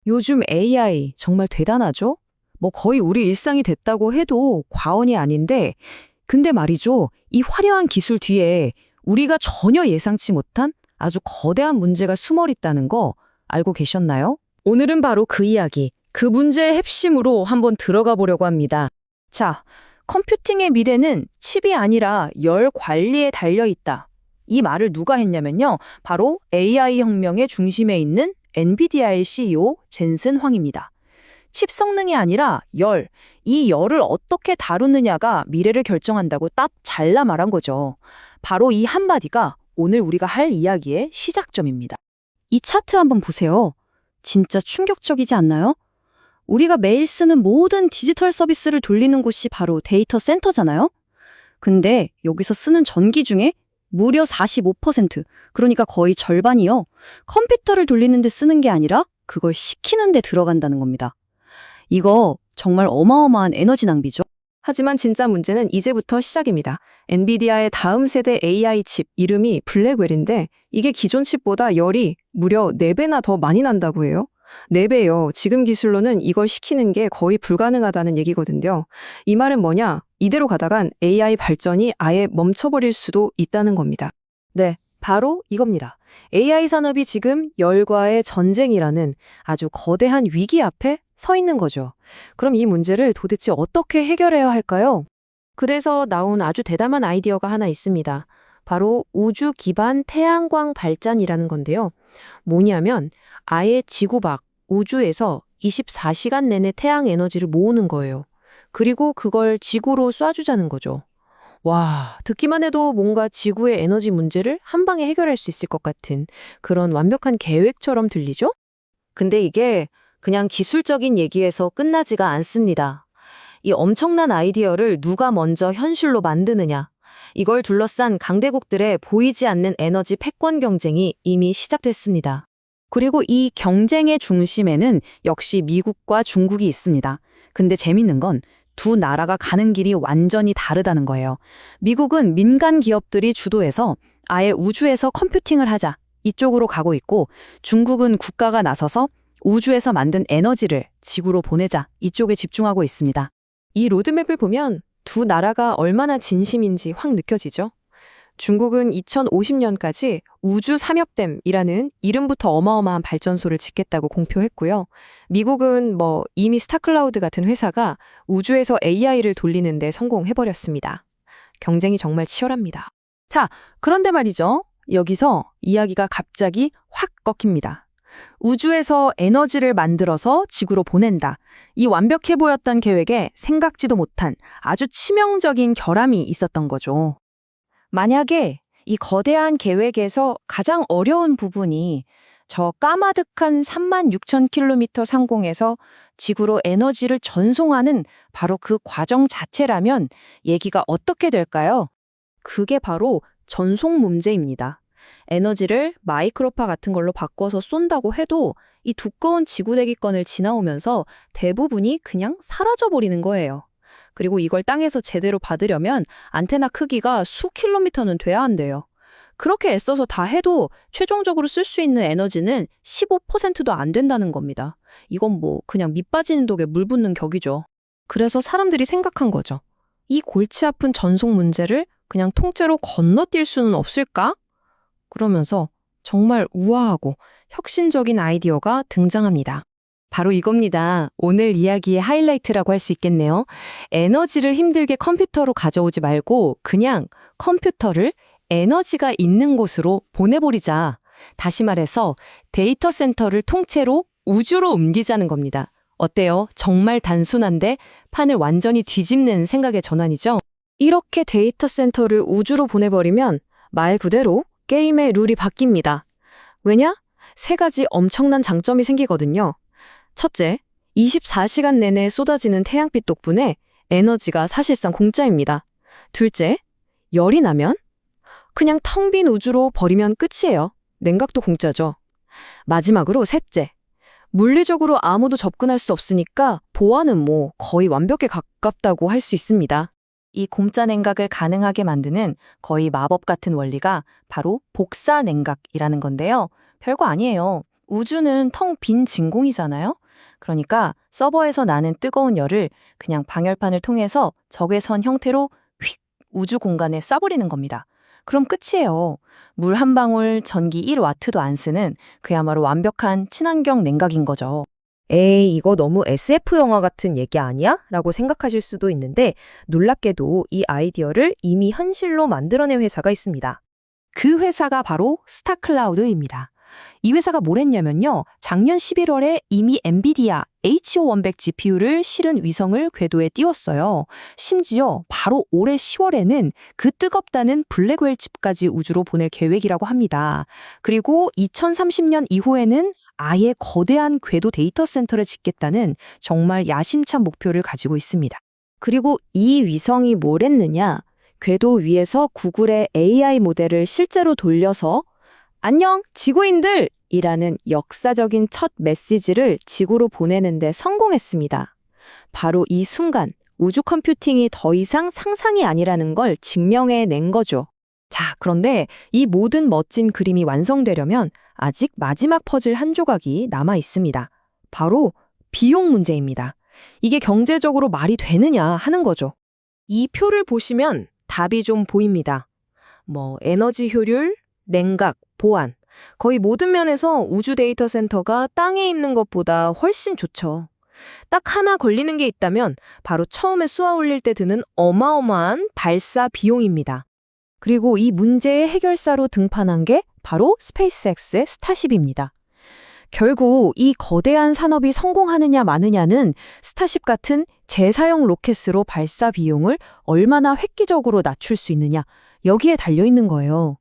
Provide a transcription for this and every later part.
요즘 AI 정말 대단하죠? 뭐 거의 우리 일상이 됐다고 해도 과언이 아닌데, 근데 말이죠. 이 화려한 기술 뒤에 우리가 전혀 예상치 못한 아주 거대한 문제가 숨어 있다는 거 알고 계셨나요? 오늘은 바로 그 이야기, 그 문제의 핵심으로 한번 들어가 보려고 합니다. 자, 컴퓨팅의 미래는 칩이 아니라 열 관리에 달려 있다. 이 말을 누가 했냐면요. 바로 AI 혁명의 중심에 있는 엔비디아의 CEO 젠슨 황입니다. 칩 성능이 아니라 열, 이 열을 어떻게 다루느냐가 미래를 결정한다고 딱 잘라 말한 거죠. 바로 이 한마디가 오늘 우리가 할 이야기의 시작점입니다. 이 차트 한번 보세요. 진짜 충격적이지 않나요? 우리가 매일 쓰는 모든 디지털 서비스를 돌리는 곳이 바로 데이터 센터잖아요? 근데 여기서 쓰는 전기 중에 무려 45%, 그러니까 거의 절반이요. 컴퓨터를 돌리는 데 쓰는 게 아니라 그걸 시키는 데 들어간다는 겁니다. 이거 정말 어마어마한 에너지 낭비죠. 하지만 진짜 문제는 이제부터 시작입니다. 엔비디아의 다음 세대 AI 칩 이름이 블랙웰인데 이게 기존 칩보다 열이 무려 4배나 더 많이 난다고 해요. 4배요. 지금 기술로는 이걸 시키는 게 거의 불가능하다는 얘기거든요. 이 말은 뭐냐? 이대로 가다간 AI 발전이 아예 멈춰버릴 수도 있다는 겁니다. 네, 바로 이겁니다. AI 산업이 지금 열과의 전쟁이라는 아주 거대한 위기 앞에 서 있는 거죠. 그럼 이 문제를 도대체 어떻게 해결해야 할까요? 그래서 나온 아주 대담한 아이디어가 하나 있습니다. 바로 우주 기반 태양광 발전이라는 건데요. 뭐냐면 아예 지구 밖 우주에서 24시간 내내 태양 에너지를 모으는 거예요. 그리고 그걸 지구로 쏴주자는 거죠. 와, 듣기만 해도 뭔가 지구의 에너지 문제를 한 방에 해결할 수 있을 것 같은 그런 완벽한 계획처럼 들리죠? 근데 이게 그냥 기술적인 얘기에서 끝나지가 않습니다. 이 엄청난 아이디어를 누가 먼저 현실로 만드느냐. 이걸 둘러싼 강대국들의 보이지 않는 에너지 패권 경쟁이 이미 시작됐습니다. 그리고 이 경쟁의 중심에는 역시 미국과 중국이 있습니다. 근데 재밌는 건 두 나라가 가는 길이 완전히 다르다는 거예요. 미국은 민간 기업들이 주도해서 아예 우주에서 컴퓨팅을 하자, 이쪽으로 가고 있고, 중국은 국가가 나서서 우주에서 만든 에너지를 지구로 보내자, 이쪽에 집중하고 있습니다. 이 로드맵을 보면 두 나라가 얼마나 진심인지 확 느껴지죠? 중국은 2050년까지 우주 삼엽댐이라는 이름부터 어마어마한 발전소를 짓겠다고 공표했고요. 미국은 이미 스타클라우드 같은 회사가 우주에서 AI를 돌리는데 성공해버렸습니다. 경쟁이 정말 치열합니다. 자, 그런데 말이죠. 여기서 이야기가 갑자기 확 꺾입니다. 우주에서 에너지를 만들어서 지구로 보낸다. 이 완벽해 보였던 계획에 생각지도 못한 아주 치명적인 결함이 있었던 거죠. 만약에 이 거대한 계획에서 가장 어려운 부분이 저 까마득한 36,000km 상공에서 지구로 에너지를 전송하는 바로 그 과정 자체라면 얘기가 어떻게 될까요? 그게 바로 전송 문제입니다. 에너지를 마이크로파 같은 걸로 바꿔서 쏜다고 해도 이 두꺼운 지구대기권을 지나오면서 대부분이 그냥 사라져버리는 거예요. 그리고 이걸 땅에서 제대로 받으려면 안테나 크기가 수 킬로미터는 돼야 한대요. 그렇게 애써서 다 해도 최종적으로 쓸 수 있는 에너지는 15%도 안 된다는 겁니다. 이건 그냥 밑 빠지는 독에 물 붓는 격이죠. 그래서 사람들이 생각한 거죠. 이 골치 아픈 전송 문제를 그냥 통째로 건너뛸 수는 없을까? 그러면서 정말 우아하고 혁신적인 아이디어가 등장합니다. 바로 이겁니다. 오늘 이야기의 하이라이트라고 할 수 있겠네요. 에너지를 힘들게 컴퓨터로 가져오지 말고 그냥 컴퓨터를 에너지가 있는 곳으로 보내버리자. 다시 말해서 데이터 센터를 통째로 우주로 옮기자는 겁니다. 어때요? 정말 단순한데 판을 완전히 뒤집는 생각의 전환이죠? 이렇게 데이터 센터를 우주로 보내버리면 말 그대로 게임의 룰이 바뀝니다. 왜냐? 3가지 엄청난 장점이 생기거든요. 첫째, 24시간 내내 쏟아지는 태양빛 덕분에 에너지가 사실상 공짜입니다. 둘째, 열이 나면 그냥 텅 빈 우주로 버리면 끝이에요. 냉각도 공짜죠. 마지막으로 셋째, 물리적으로 아무도 접근할 수 없으니까 보안은 거의 완벽에 가깝다고 할 수 있습니다. 이 공짜 냉각을 가능하게 만드는 거의 마법 같은 원리가 바로 복사 냉각이라는 건데요. 별거 아니에요. 우주는 텅 빈 진공이잖아요. 그러니까 서버에서 나는 뜨거운 열을 그냥 방열판을 통해서 적외선 형태로 휙 우주 공간에 쏴버리는 겁니다. 그럼 끝이에요. 물 한 방울 전기 1와트도 안 쓰는 그야말로 완벽한 친환경 냉각인 거죠. 에이, 이거 너무 SF 영화 같은 얘기 아니야? 라고 생각하실 수도 있는데 놀랍게도 이 아이디어를 이미 현실로 만들어낸 회사가 있습니다. 그 회사가 바로 스타클라우드입니다. 이 회사가 뭘 했냐면요. 작년 11월에 이미 엔비디아 H500 GPU를 실은 위성을 궤도에 띄웠어요. 심지어 바로 올해 10월에는 그 뜨겁다는 블랙홀 칩까지 우주로 보낼 계획이라고 합니다. 그리고 2030년 이후에는 아예 거대한 궤도 데이터 센터를 짓겠다는 정말 야심찬 목표를 가지고 있습니다. 그리고 이 위성이 뭘 했느냐? 궤도 위에서 구글의 AI 모델을 실제로 돌려서 안녕, 지구인들! 이라는 역사적인 첫 메시지를 지구로 보내는데 성공했습니다. 바로 이 순간 우주 컴퓨팅이 더 이상 상상이 아니라는 걸 증명해낸 거죠. 자, 그런데 이 모든 멋진 그림이 완성되려면 아직 마지막 퍼즐 한 조각이 남아 있습니다. 바로 비용 문제입니다. 이게 경제적으로 말이 되느냐 하는 거죠. 이 표를 보시면 답이 좀 보입니다. 에너지 효율, 냉각, 보안. 거의 모든 면에서 우주 데이터 센터가 땅에 있는 것보다 훨씬 좋죠. 딱 하나 걸리는 게 있다면 바로 처음에 쏘아 올릴 때 드는 어마어마한 발사 비용입니다. 그리고 이 문제의 해결사로 등판한 게 바로 스페이스X의 스타쉽입니다. 결국 이 거대한 산업이 성공하느냐 마느냐는 스타쉽 같은 재사용 로켓으로 발사 비용을 얼마나 획기적으로 낮출 수 있느냐, 여기에 달려 있는 거예요.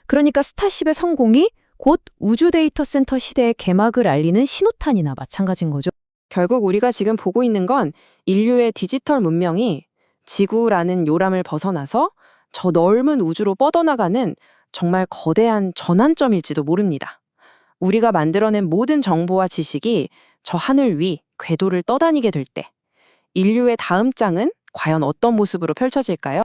그러니까 스타쉽의 성공이 곧 우주 데이터 센터 시대의 개막을 알리는 신호탄이나 마찬가지인 거죠. 결국 우리가 지금 보고 있는 건 인류의 디지털 문명이 지구라는 요람을 벗어나서 저 넓은 우주로 뻗어나가는 정말 거대한 전환점일지도 모릅니다. 우리가 만들어낸 모든 정보와 지식이 저 하늘 위 궤도를 떠다니게 될 때 인류의 다음 장은 과연 어떤 모습으로 펼쳐질까요?